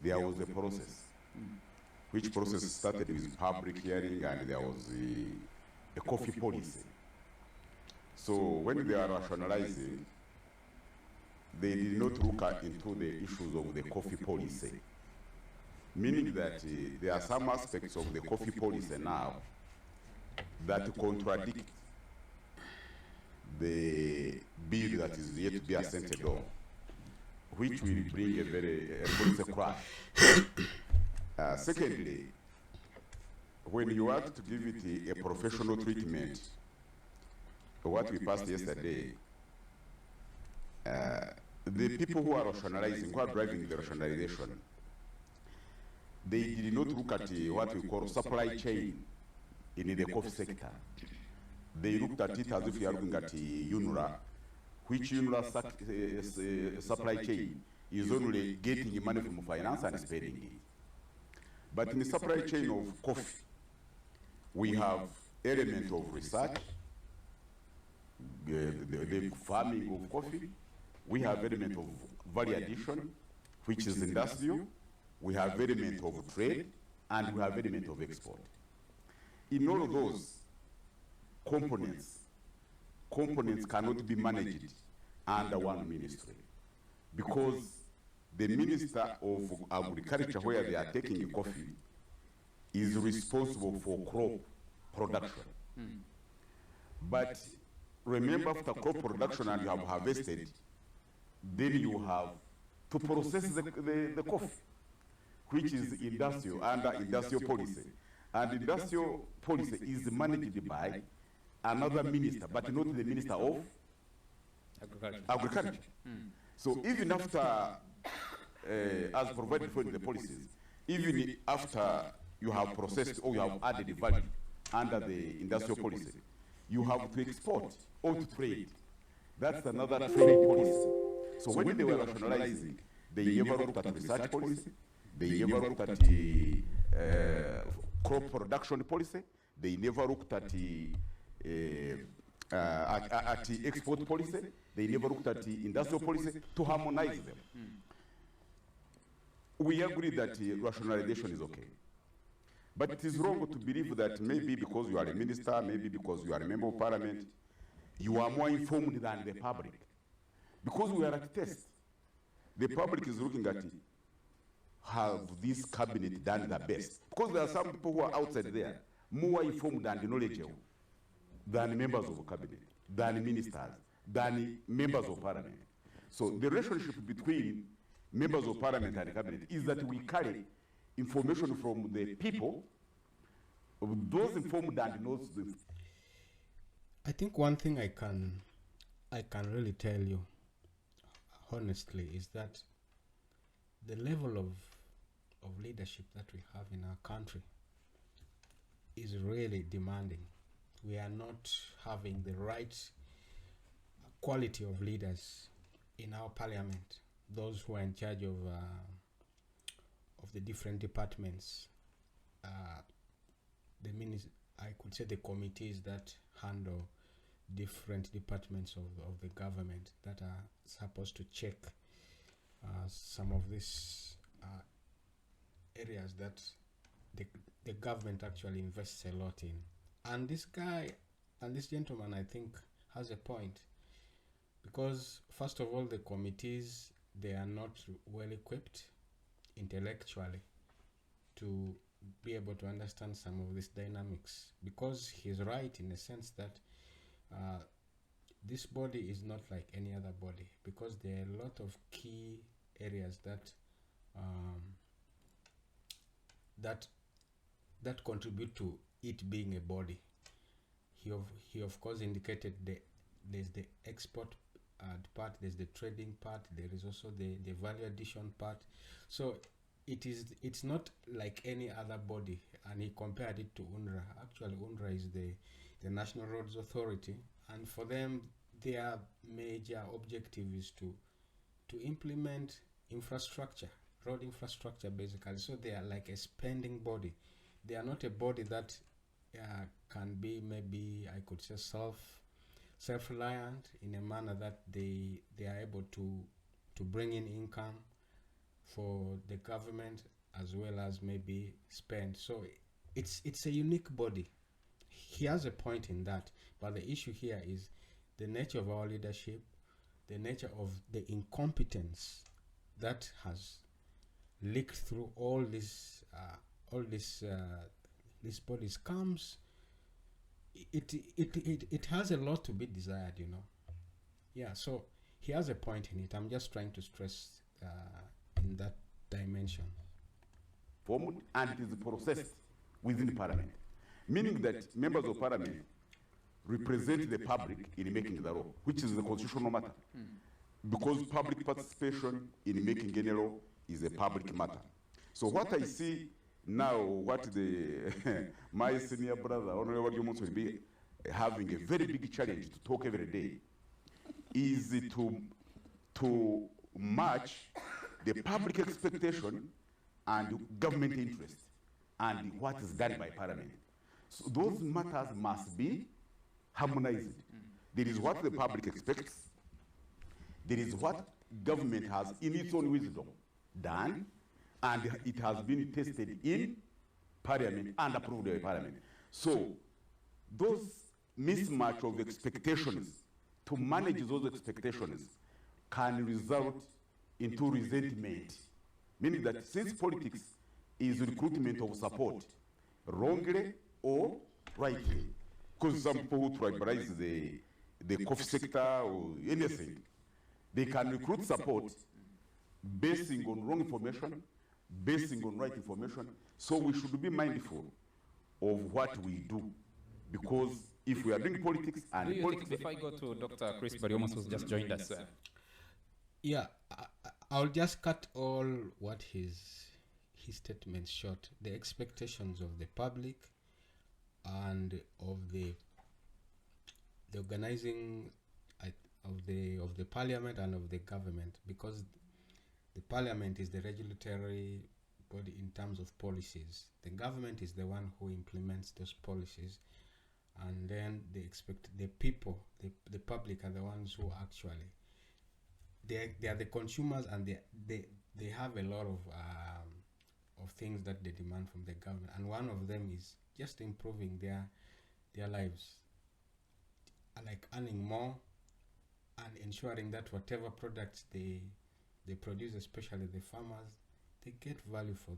there was a process, which process started with public hearing, and there was a coffee policy. So when they are rationalizing, they did not look into the issues of the coffee policy, meaning that there are some aspects of the coffee policy now that contradict the bill that is yet to be assented on, which will bring a policy crash. Secondly, when you want to give it a professional treatment, what we passed yesterday, the people who are rationalizing, who are driving the rationalization, they did not look at what we call supply chain in the coffee sector. They looked at it as if we are looking at UNRWA, which UNRWA supply chain is only getting money from finance and spending it. But in the supply chain of coffee, we have element of research, the farming of coffee. We have element of value addition, which is industrial. We have element of trade, and we have element of export. In all of those components cannot be managed under one ministry, because the Minister of Agriculture, where they are taking coffee, is responsible for crop production. But remember, after crop production and you have harvested, then you have to process the coffee, which is industrial, under industrial policy. And industrial policy is managed by another minister, but not the Minister of Agriculture. So even after, as provided for in the policies, even after you have processed or you have added value under the industrial policy, you have to export or to trade. That's another trade policy. So when they were rationalizing, they never looked at research policy, they never looked at the crop production policy, they never looked at the export policy, they never looked at the industrial policy to harmonize them. We agree that rationalization is okay. But it is wrong to believe that maybe because you are a minister, maybe because you are a member of parliament, you are more informed than the public. Because we are at test. The public is looking at it. Have this cabinet done the best? Because there are some people who are outside there, more informed and knowledgeable than members of cabinet, than ministers, than members of parliament. So the relationship between members of parliament and cabinet is that we carry information from the people, those informed and those. I think one thing I can really tell you honestly is that the level of leadership that we have in our country is really demanding. We are not having the right quality of leaders in our parliament, those who are in charge of the different departments, I could say the committees that handle different departments of the government that are supposed to check some of these areas that the government actually invests a lot in. And this gentleman, I think, has a point, because first of all, the committees, they are not well equipped intellectually to be able to understand some of these dynamics, because he's right in the sense that this body is not like any other body, because there are a lot of key areas that that contribute to it being a body. He of course indicated there's the export part, there's the trading part, there is also the value addition part. So it's not like any other body, and he compared it to UNRWA. Actually, UNRWA is the National Roads Authority, and for them, their major objective is to implement infrastructure, road infrastructure basically. So they are like a spending body. They are not a body that can be, maybe I could say, self-reliant in a manner that they are able to bring in income for the government as well as maybe spend. So it's a unique body. He has a point in that, but the issue here is the nature of our leadership, the nature of the incompetence that has leaked through all these bodies comes. It has a lot to be desired, you know. Yeah, so he has a point in it. I'm just trying to stress in that dimension. Formed and it is processed within Parliament, meaning that members of Parliament represent the public in making the law, which is the constitutional matter, because public participation in making any law is a public matter. So what I see now, what my senior brother, Honorable Jones, will be having a very big challenge to talk every day, is to match the public expectation and government interest and what is done by Parliament. So those matters must be harmonized. There is what the public expects, there is what government has in its own wisdom done, and it has been tested in Parliament and approved by Parliament. So those mismatch of expectations, to manage those expectations, can result into resentment, meaning that since politics is recruitment of support, wrongly or rightly, because some people who tribalize the coffee sector or anything, they can recruit support basing on wrong information, basing on right information. So we should be mindful of what we do, because if we are doing politics and do you politics, think, before I go to Dr. Chris Barriomos, who's just joined us, Yeah, I'll just cut all what his statements short. The expectations of the public and of the organizing of the parliament and of the government, because the parliament is the regulatory body in terms of policies. The government is the one who implements those policies, and then the people, the public are the ones who actually they are the consumers, and they have a lot of things that they demand from the government, and one of them is just improving their lives, like earning more and ensuring that whatever products they produce, especially the farmers, they get value for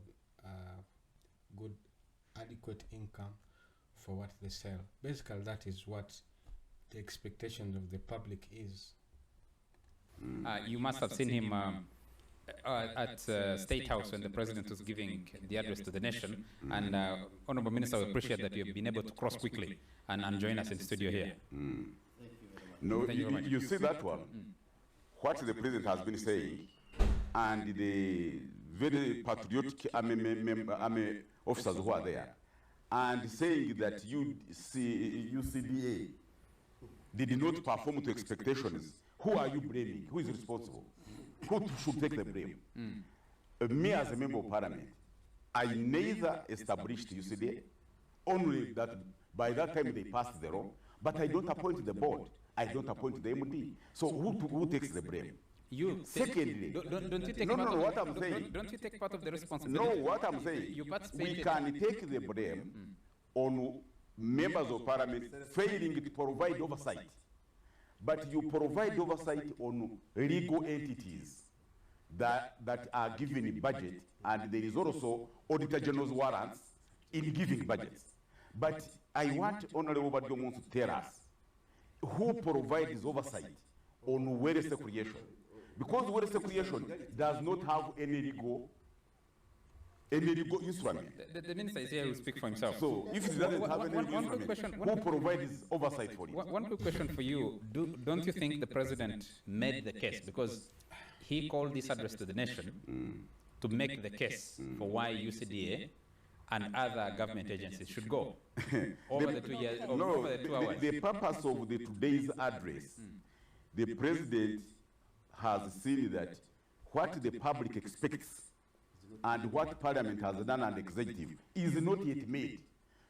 good, adequate income for what they sell. Basically, that is what the expectations of the public is. you must have seen him at State House when the president was giving the address to the nation. And Honorable Minister, we appreciate that you've been able to cross quickly and join us in the studio here. No, Thank you very much. you see that one, what the president has been saying, and the very patriotic army officers who are there, and saying that UCDA did not perform to expectations. Who are you blaming? Who is responsible? Who should take the blame? Me as a member of Parliament, I neither established UCDA, only that by that time they passed the law, but I don't appoint the board. I don't appoint the MD. So who takes the blame? You. Secondly, don't you take no, part no, of, what I'm saying. Don't you take part of the responsibility? No, what I'm saying, You we participated. can take the blame on members of Parliament failing to provide oversight. But you provide oversight on legal entities that are given budget, and there is also Auditor General's warrants in giving budgets. But I want Honorable Badiomo to tell us who provides oversight on wealth creation, because wealth creation does not have any legal instrument. The minister is here to speak for himself. So if it doesn't have any legal one quick instrument, question. who provides oversight for it? One quick question for you. Don't you think the president made the case? Because he called this address to the nation to make the case for why UCDA and other government agencies should go over the 2 years, over the 2 hours. The purpose of today's address, the president has seen that what the public expects and what Parliament has done and executive is not yet made.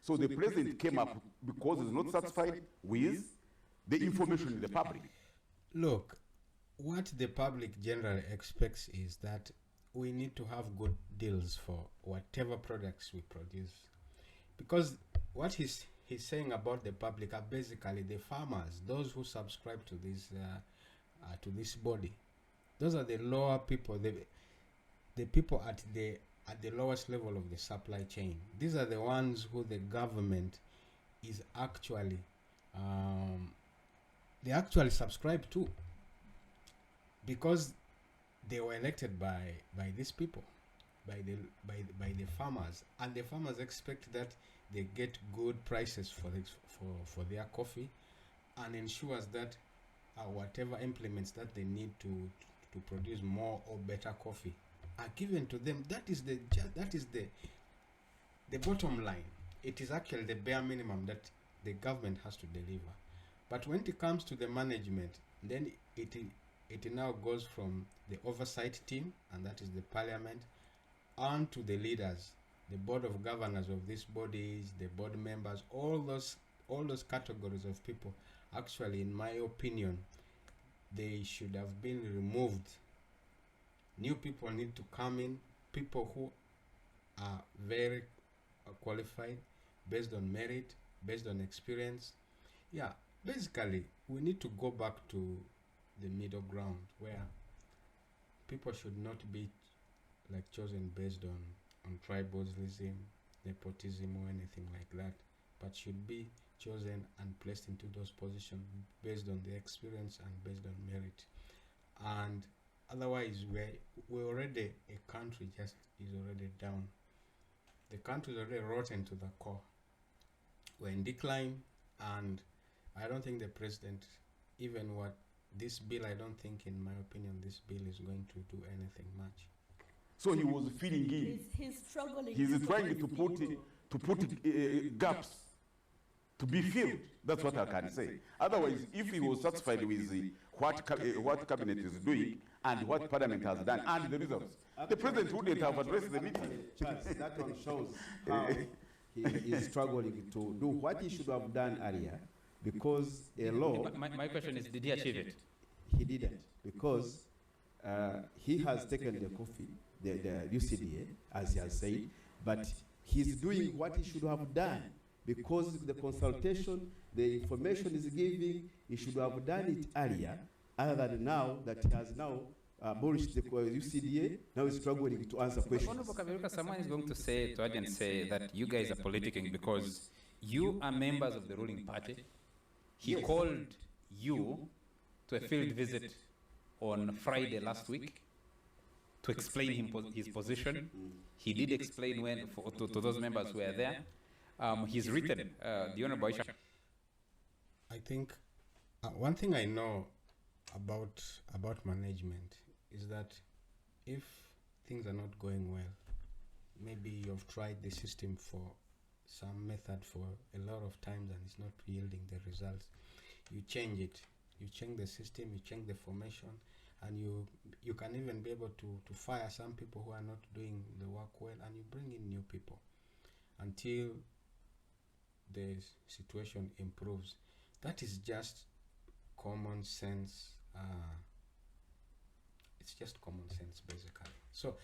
So the president came up because he's not satisfied with the information in the public. Look, what the public generally expects is that we need to have good deals for whatever products we produce, because what he's saying about the public are basically the farmers, those who subscribe to this body. Those are the lower people, the people at the lowest level of the supply chain. These are the ones who the government is actually they actually subscribe to, because they were elected by these people, by the farmers, and the farmers expect that they get good prices for their coffee, and ensures that whatever implements that they need to produce more or better coffee are given to them. That is the bottom line. It is actually the bare minimum that the government has to deliver. But when it comes to the management, then it now goes from the oversight team, and that is the parliament, on to the leaders, the board of governors of these bodies, the board members, all those categories of people. Actually, in my opinion, they should have been removed. New people need to come in, people who are very qualified, based on merit, based on experience. Yeah, basically, we need to go back to the middle ground, where people should not be like chosen based on tribalism, nepotism, or anything like that, but should be chosen and placed into those positions based on their experience and based on merit. And otherwise, we're already, a country just is already down. The country is already rotten to the core. We're in decline, and I don't think the president, even what this bill, I don't think, in my opinion, this bill is going to do anything much. So he was filling in. He's struggling. He's trying to put gaps to be filled. That's what I can say. Otherwise, if he was satisfied with what cabinet is doing and what parliament has done and the results, the president wouldn't have addressed the meeting. Charles, that one shows how he is struggling to do what he should have done earlier, because a law... My question is, did he achieve it? He didn't, because he has taken the coffee, the UCDA, as he has said, but he's doing what he should have done, because the consultation, the information is giving, he should have done it earlier, other than now that he has now abolished the UCDA, now he's struggling to answer questions. Honorable Kaberuka, someone is going to say that you guys are politicking because you are members of the ruling party. He called you to a field visit on Friday last week to explain his position. He did explain to those members who were there. He's written, the Honorable Aisha. I think one thing I know about management is that if things are not going well, maybe you've tried the system for some method for a lot of times and it's not yielding the results, you change it. You change the system, you change the formation, and you can even be able to fire some people who are not doing the work well, and you bring in new people until the situation improves. That is just common sense. It's just common sense, basically. So,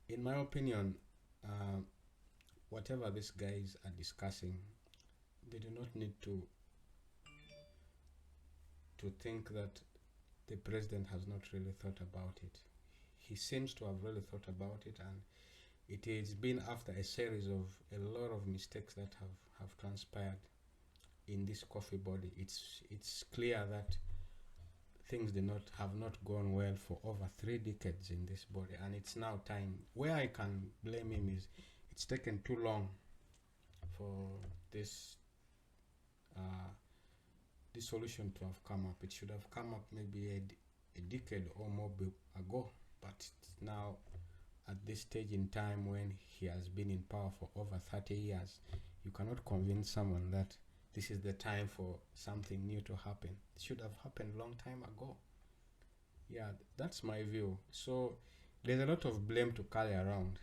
in my opinion, whatever these guys are discussing, they do not need to think that the president has not really thought about it. He seems to have really thought about it, and it has been after a series of a lot of mistakes that have transpired in this coffee body. It's clear that things have not gone well for over 3 decades in this body, and it's now time. Where I can blame him is it's taken too long for this solution to have come up. It should have come up maybe a decade or more ago, but it's now at this stage in time when he has been in power for over 30 years. You cannot convince someone that this is the time for something new to happen. It should have happened a long time ago. Yeah, that's my view. So there's a lot of blame to carry around.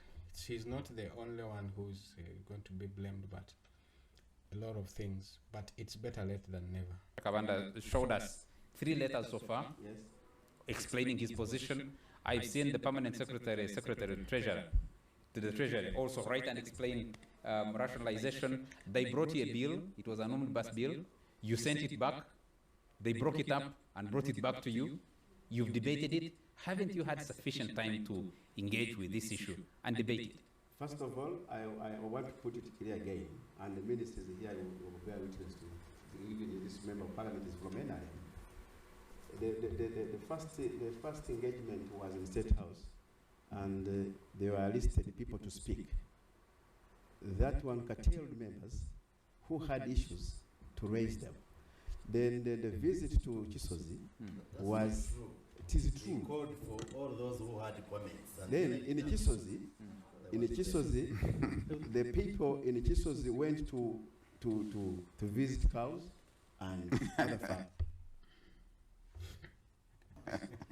He's not the only one who's going to be blamed, but a lot of things, but it's better late than never. Kabanda showed us 3 letters so far, explaining his position, I've seen the permanent secretary to the treasury also write and explain rationalization. They brought you a bill. It was an omnibus bill. You sent it back. They broke it up and brought it back to you. You've debated it. Haven't you had sufficient time to engage with this issue and debate it? First of all, I want to put it clear again, and the ministers here will bear witness to it. Even this member of parliament is from NRM. The first engagement was in State House, and there were listed people to speak. That one curtailed members who had issues to raise them. Then the visit to Chisozi was, it is true. He called for all those who had comments. Then in Chisozi, the people in Chisozi went to visit cows and other farms.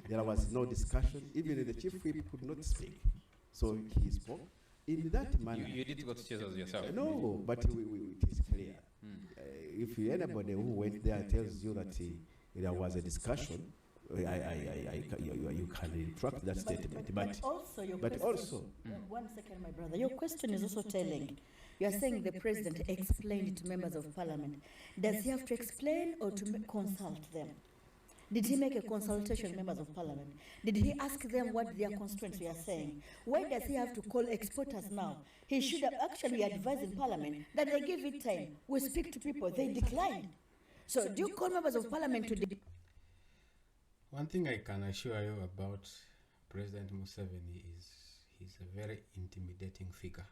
There was no discussion. Even the chief whip could not speak. So he spoke in that manner. You did go to Chisos yourself? No, but it is clear. If anybody who went there tells you that there was a discussion, you can retract that statement. But also, your question, one second, my brother. Your question is also telling. You are saying the president explained it to members of parliament. Does he have to explain or to consult them? Did he make a consultation with members of parliament? Did he ask them what their constituents were saying? Why does he have to call exporters now? He should have actually advised in parliament that they give it time. We speak to people, they declined. So do you call members of parliament to... One thing I can assure you about President Museveni is he's a very intimidating figure.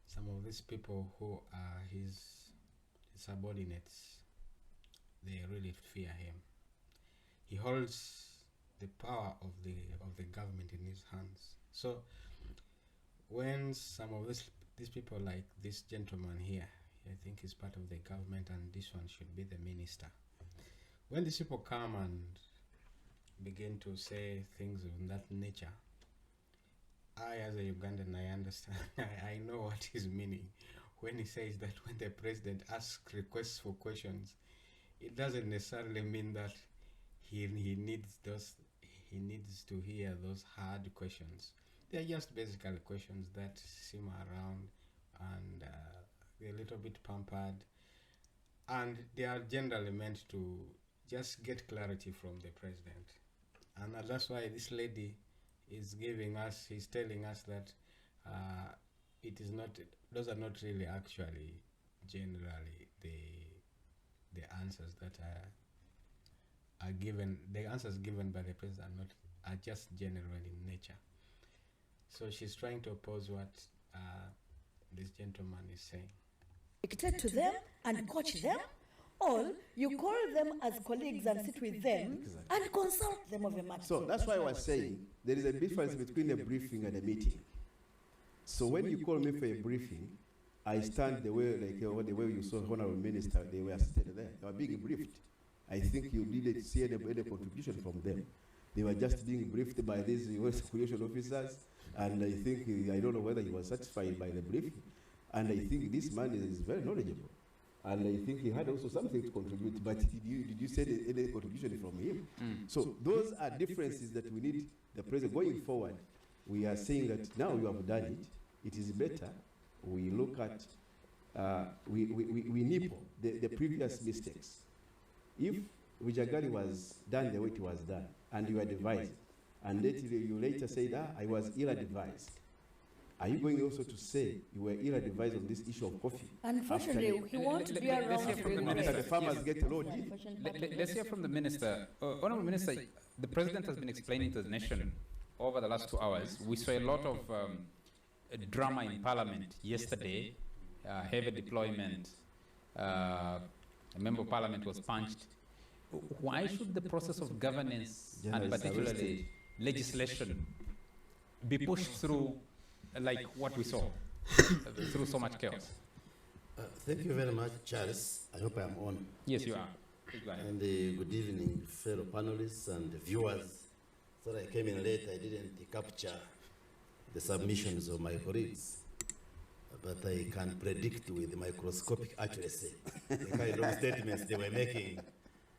Some of these people who are his subordinates, they really fear him. He holds the power of the government in his hands. So when some of these people, like this gentleman here, I think he's part of the government, and this one should be the minister. When these people come and begin to say things of that nature, I, as a Ugandan, I understand. I know what he's meaning when he says that when the president asks requests for questions, it doesn't necessarily mean that he needs to hear those hard questions. They're just basically questions that seem around, and they're a little bit pampered, and they are generally meant to just get clarity from the president. And that's why this lady is he's telling us that it is not, those are not really actually generally the answers that are given. The answers given by the president are just general in nature. So she's trying to oppose what this gentleman is saying. Dictate to them and coach them, or you call them as colleagues and sit with them and consult them of a matter. So that's why I was saying there is a difference between a briefing and a meeting. So when you call me for a briefing, I stand the way, like the way you saw Honorable Minister, they were seated there. They were being briefed. I think you didn't see any contribution from them. They were just being briefed by these security officers, and I think, I don't know whether he was satisfied by the briefing, and I think this man is very knowledgeable. And I think he had also something to contribute, but did you say any contribution from him? So those are differences that we need the president going forward. We are saying that now you have done it, it is better we look at, we nipple the previous mistakes. If Wijagali was done the way it was done, and you advised, and you later said, I was ill-advised, are you going also to say you were ill-advised on this issue of coffee? Unfortunately, he won't be around to after the farmers get a low deal. Let's hear from the minister. Honorable Minister, the president has been explaining to the nation over the last 2 hours. We saw a lot of drama in parliament yesterday, heavy deployment, a member of parliament was punched. Why should the process of governance and particularly legislation be pushed through like what we saw, through so much chaos? Thank you very much, Charles. I hope I'm on. Yes, you are. Go ahead. And good evening, fellow panelists and viewers. Sorry I came in late. I didn't capture the submissions of my colleagues, but I can predict with microscopic accuracy the kind of statements they were making,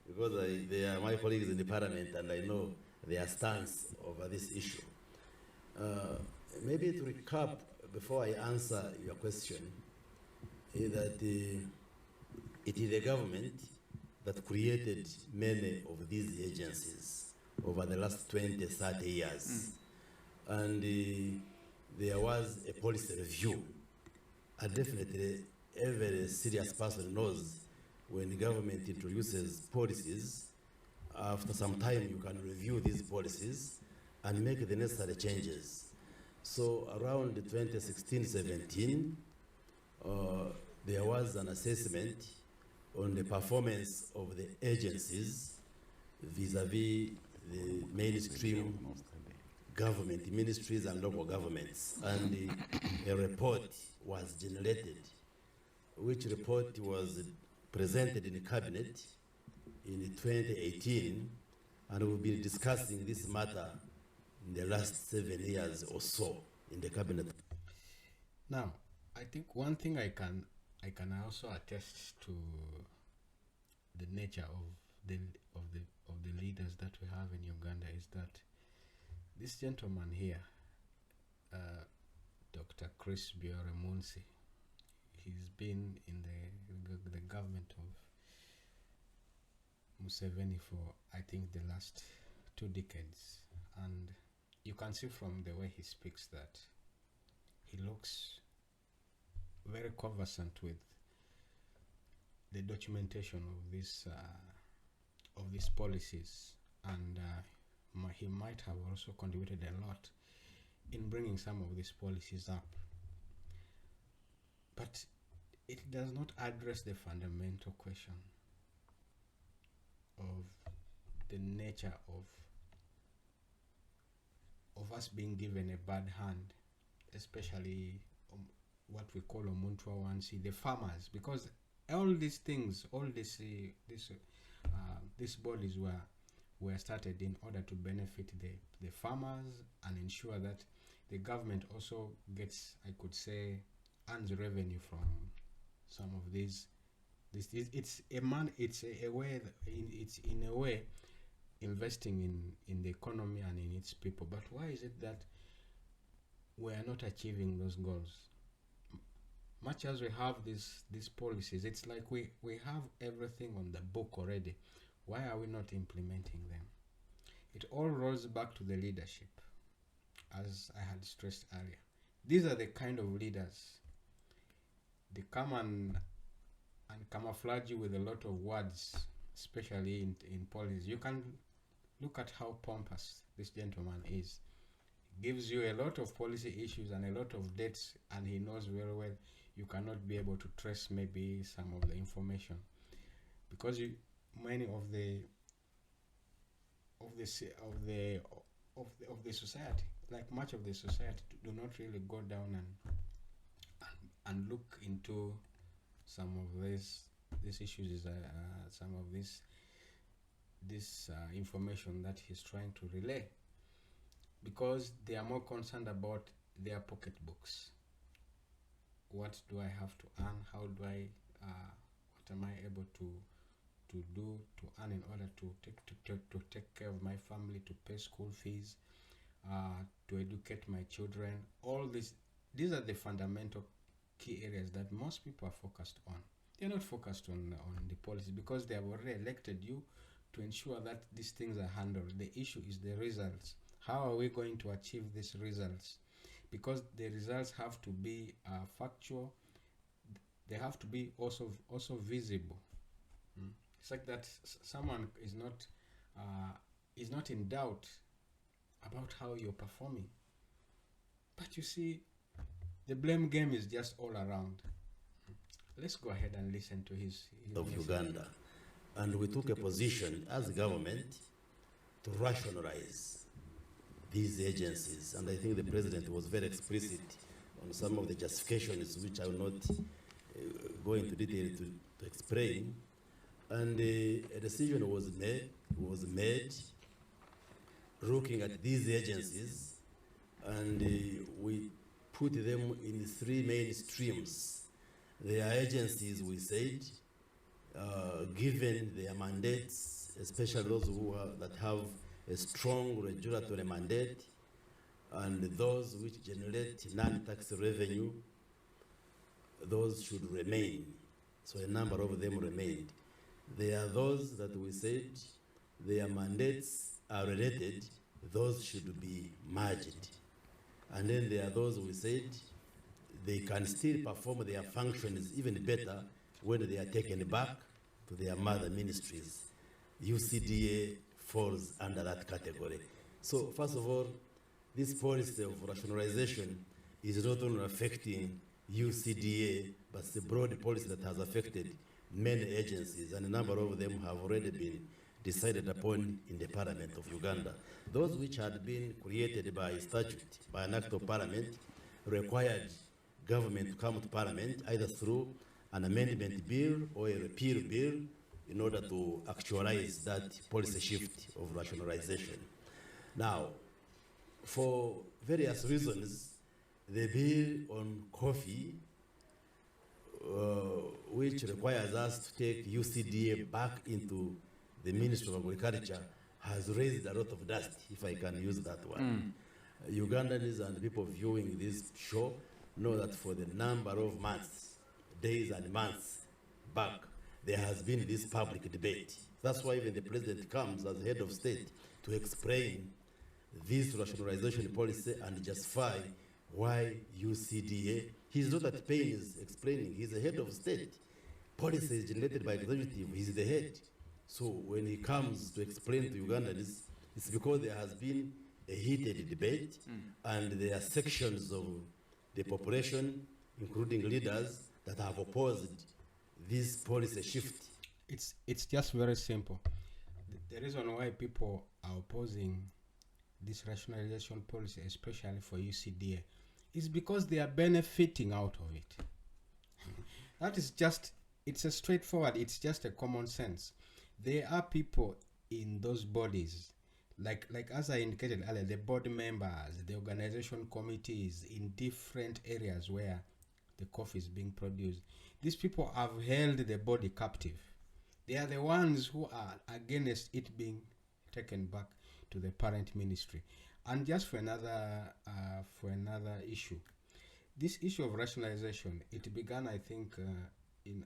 because they are my colleagues in the parliament, and I know their stance over this issue. Maybe to recap before I answer your question, is that it is the government that created many of these agencies over the last 20, 30 years. And there was a policy review. And definitely every serious person knows when the government introduces policies, after some time you can review these policies and make the necessary changes. So around 2016-17, there was an assessment on the performance of the agencies vis-a-vis the mainstream government, ministries and local governments. And a report was generated, which report was presented in the cabinet in 2018, and we've been discussing this matter in the last 7 years or so in the cabinet. Now, I think one thing I can also attest to the nature of the leaders that we have in Uganda is that this gentleman here, Dr. Chris Biore Munsi, he's been in the government of Museveni for, I think, the last 2 decades, and you can see from the way he speaks that he looks very conversant with the documentation of these policies, and he might have also contributed a lot in bringing some of these policies up. But it does not address the fundamental question of the nature of us being given a bad hand, especially what we call Omuntu Wansi, the farmers, because all these things, all these bodies were started in order to benefit the farmers and ensure that the government also gets, I could say, earns revenue from some of these. It's in a way investing in the economy and in its people. But why is it that we are not achieving those goals? Much as we have these policies, it's like we have everything on the book already. Why are we not implementing them? It all rolls back to the leadership, as I had stressed earlier. These are the kind of leaders. They come and camouflage you with a lot of words, especially in policy. You can look at how pompous this gentleman is. He gives you a lot of policy issues and a lot of dates, and he knows very well you cannot be able to trace maybe some of the information, because many of the society, like much of the society, do not really go down and look into some of these issues, some of this information that he's trying to relay, because they are more concerned about their pocketbooks. What do I have to earn? How do I? What am I able to do to earn in order to take care of my family, to pay school fees, to educate my children? All these are the fundamental key areas that most people are focused on. They're not focused on the policy, because they have already elected you to ensure that these things are handled. The issue is the results. How are we going to achieve these results? Because the results have to be factual. They have to be also visible. It's like that someone is not in doubt about how you're performing. But you see, the blame game is just all around. Let's go ahead and listen to his of message. Uganda. And we took a position as government to rationalize these agencies. And I think the president was very explicit on some of the justifications, which I will not go into detail to explain. And a decision was made looking at these agencies, and we put them in 3 main streams. They are agencies, we said, given their mandates, especially those that have a strong regulatory mandate, and those which generate non-tax revenue, those should remain. So a number of them remained. There are those that we said their mandates are related, those should be merged. And then there are those we said they can still perform their functions even better when they are taken back to their mother ministries. UCDA falls under that category. So first of all, this policy of rationalization is not only affecting UCDA, but it's a broad policy that has affected many agencies, and a number of them have already been decided upon in the Parliament of Uganda. Those which had been created by statute, by an act of Parliament, required government to come to Parliament either through an amendment bill or a repeal bill in order to actualize that policy shift of rationalization. Now, for various reasons, the bill on coffee, which requires us to take UCDA back into the Ministry of Agriculture, has raised a lot of dust, if I can use that one. Ugandans and people viewing this show know that for the number of months, days and months back, there has been this public debate. That's why even the president comes as head of state to explain this rationalization policy and justify why UCDA. He's not at pains explaining. He's the head of state. Policy is generated by executive. He's the head. So when he comes to explain to Ugandans, it's because there has been a heated debate, and there are sections of the population, including leaders, that have opposed this policy shift. It's just very simple. The reason why people are opposing this rationalization policy, especially for UCDA, is because they are benefiting out of it. That is just, it's a straightforward, it's just a common sense. There are people in those bodies, like as I indicated earlier, the board members, the organization committees in different areas where the coffee is being produced. These people have held the body captive. They are the ones who are against it being taken back to the parent ministry. And just for another issue, this issue of rationalization, it began, I think, in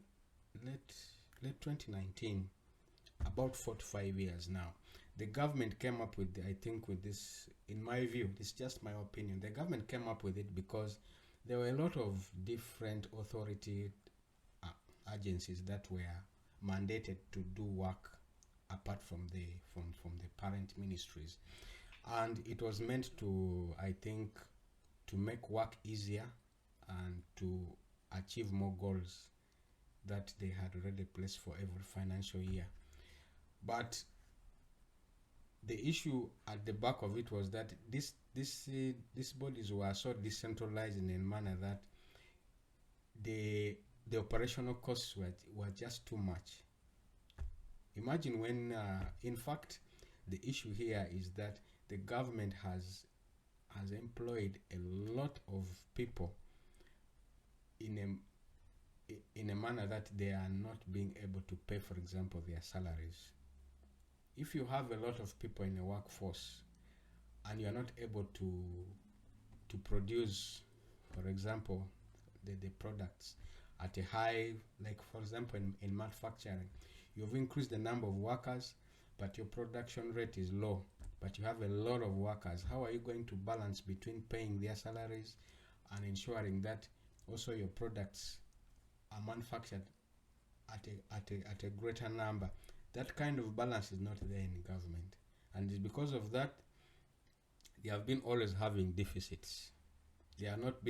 late 2019, about 4 to 5 years now. The government came up with, I think, with this, in my view, it's just my opinion, the government came up with it because there were a lot of different authority agencies that were mandated to do work apart from the parent ministries, and it was meant to, I think, to make work easier and to achieve more goals that they had already placed for every financial year. But the issue at the back of it was that these bodies were so decentralized in a manner that the operational costs were just too much. Imagine when, in fact, the issue here is that the government has employed a lot of people in a manner that they are not being able to pay, for example, their salaries. If you have a lot of people in a workforce and you are not able to produce, for example, the products at a high, like for example in manufacturing, you've increased the number of workers, but your production rate is low, but you have a lot of workers. How are you going to balance between paying their salaries and ensuring that also your products are manufactured at a greater number? That kind of balance is not there in government, and it's because of that they have been always having deficits. They are not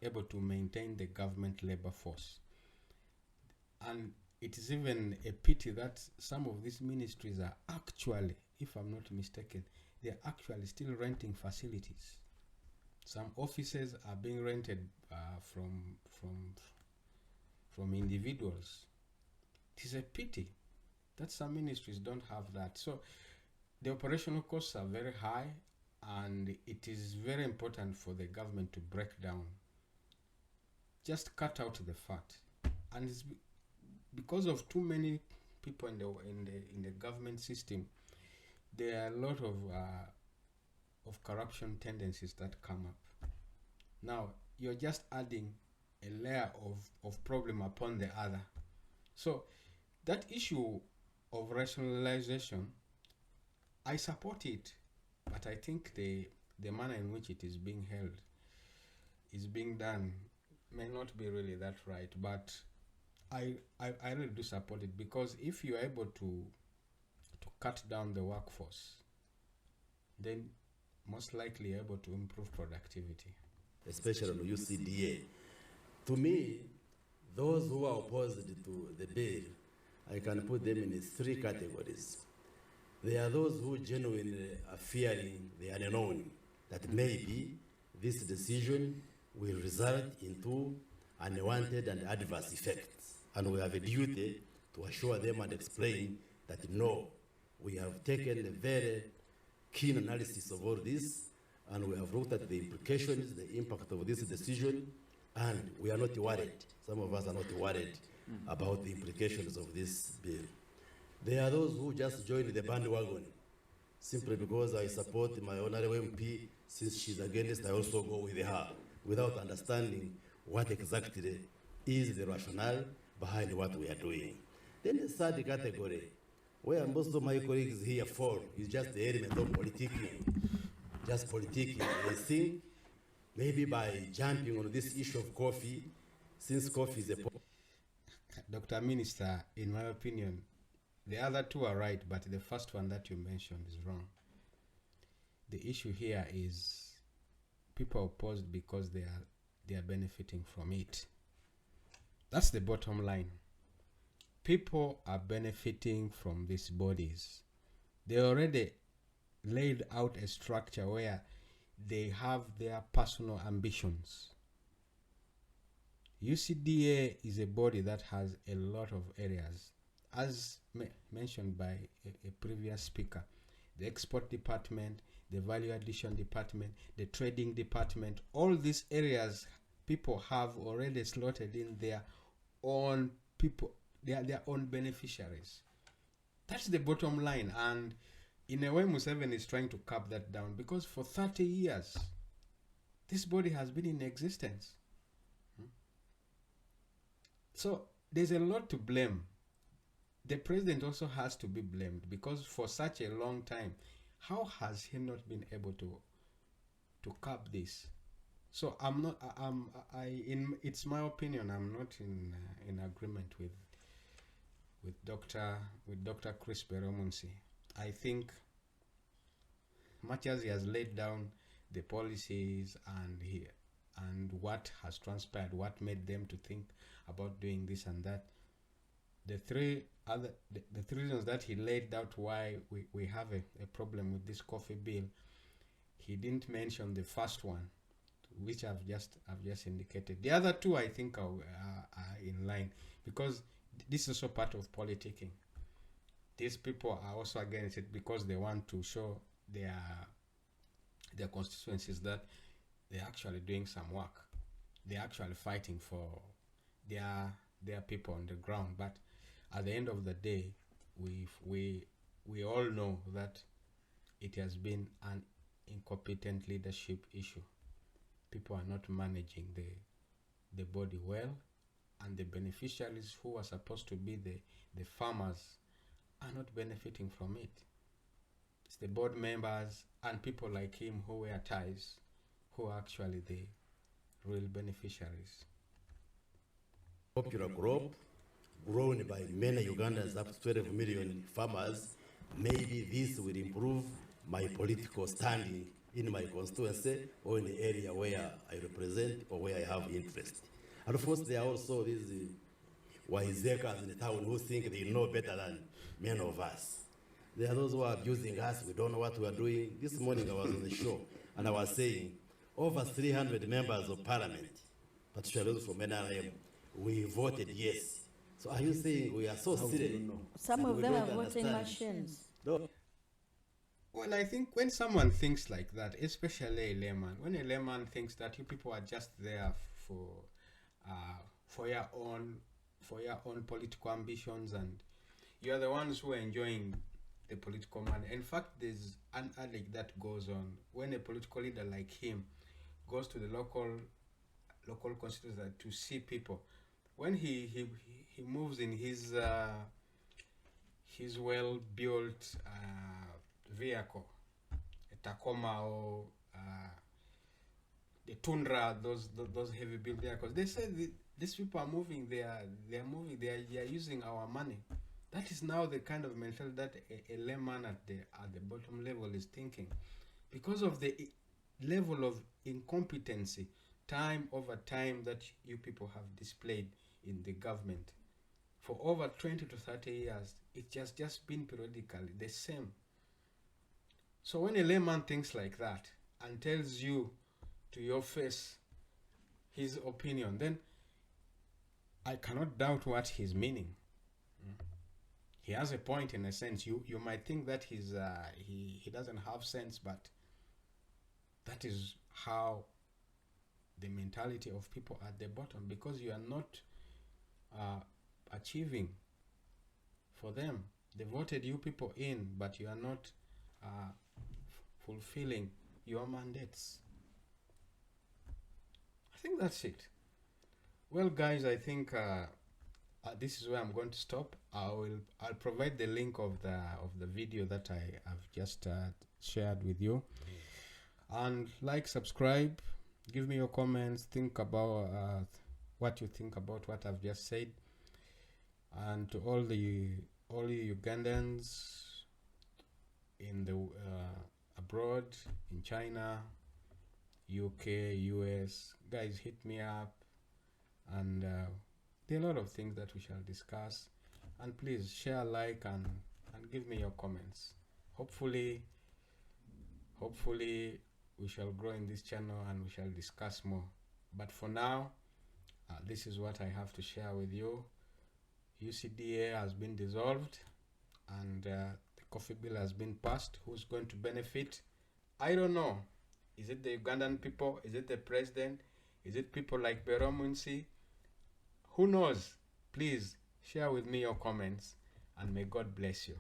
able to maintain the government labor force, and it is even a pity that some of these ministries are actually, if I'm not mistaken, they are actually still renting facilities. Some offices are being rented from individuals. It is a pity that some ministries don't have that. So the operational costs are very high, and it is very important for the government to break down, just cut out the fat. And it's because of too many people in the government system, there are a lot of corruption tendencies that come up. Now you're just adding a layer of problem upon the other. So that issue of rationalization, I support it, but I think the manner in which it is being held, is being done, may not be really that right. But I really do support it, because if you are able to cut down the workforce, then most likely you're able to improve productivity. Especially on UCDA. To me, those who are opposed to the bill, I can put them in 3 categories. There are those who genuinely are fearing the unknown, that maybe this decision will result into unwanted and adverse effects. And we have a duty to assure them and explain that no, we have taken a very keen analysis of all this, and we have looked at the implications, the impact of this decision, and we are not worried. Some of us are not worried about the implications of this bill. There are those who just joined the bandwagon simply because I support my honorable MP. Since she's against, I also go with her, without understanding what exactly is the rationale behind what we are doing. Then the third category, where most of my colleagues here fall, is just the element of politicking. Just politicking. They think maybe by jumping on this issue of coffee, since coffee is a... Dr. Minister, in my opinion, the other two are right, but the first one that you mentioned is wrong. The issue here is people are opposed because they are benefiting from it. That's the bottom line. People are benefiting from these bodies. They already laid out a structure where they have their personal ambitions. UCDA is a body that has a lot of areas, as mentioned by a previous speaker. The export department, the value addition department, the trading department, all these areas people have already slotted in their own people, their own beneficiaries. That's the bottom line, and in a way Museveni is trying to cap that down, because for 30 years this body has been in existence. So there's a lot to blame. The president also has to be blamed, because for such a long time, how has he not been able to cap this? So I'm not. It's my opinion. I'm not in agreement with Dr. Chris Beromunsi. I think, much as he has laid down the policies and what has transpired, what made them to think about doing this and that, the three reasons that he laid out why we have a problem with this coffee bill, he didn't mention the first one, which I've just indicated. The other two I think are in line, because this is also part of politicking. These people are also against it because they want to show their constituencies that they're actually doing some work. They're actually fighting for their people on the ground. But at the end of the day, we all know that it has been an incompetent leadership issue. People are not managing the body well, and the beneficiaries who are supposed to be the farmers are not benefiting from it. It's the board members and people like him who wear ties who are actually the real beneficiaries. Popular crop grown by many Ugandans, up to 12 million farmers. Maybe this will improve my political standing in my constituency or in the area where I represent or where I have interest. And of course, there are also these wiseacres in the town who think they know better than many of us. There are those who are abusing us. We don't know what we are doing. This morning I was on the show and I was saying over 300 members of parliament, particularly those from NRM, we voted yes. So are you saying we are so silly? Some of them are voting machines. No. Well, I think when someone thinks like that, especially a layman, when a layman thinks that you people are just there for your own political ambitions, and you are the ones who are enjoying the political money. In fact, there's an adage that goes on when a political leader like him goes to the local constituency to see people. When he moves in his well-built vehicle, a Tacoma or the Tundra, those heavy built vehicles, they say these people are moving. They are using our money. That is now the kind of mentality that a layman at the bottom level is thinking, because of the level of incompetency, time over time, that you people have displayed in the government for over 20 to 30 years. It just been periodically the same. So when a layman thinks like that and tells you to your face his opinion, then I cannot doubt what he's meaning. He has a point in a sense. You might think that he doesn't have sense, but that is how the mentality of people at the bottom, because you are not achieving for them. They voted you people in, but you are not fulfilling your mandates. I think that's it. Well, guys, I think this is where I'm going to stop. I'll provide the link of the video that I have just shared with you, and like, subscribe, give me your comments, think about what you think about what I've just said. And to all the Ugandans in the abroad, in China, UK, US, guys, hit me up, and there are a lot of things that we shall discuss. And please share, like, and give me your comments. Hopefully we shall grow in this channel and we shall discuss more. But for now, this is what I have to share with you. UCDA has been dissolved, and the coffee bill has been passed. Who's going to benefit? I don't know. Is it the Ugandan people? Is it the president? Is it people like Beromunsi? Who knows? Please share with me your comments, and may God bless you.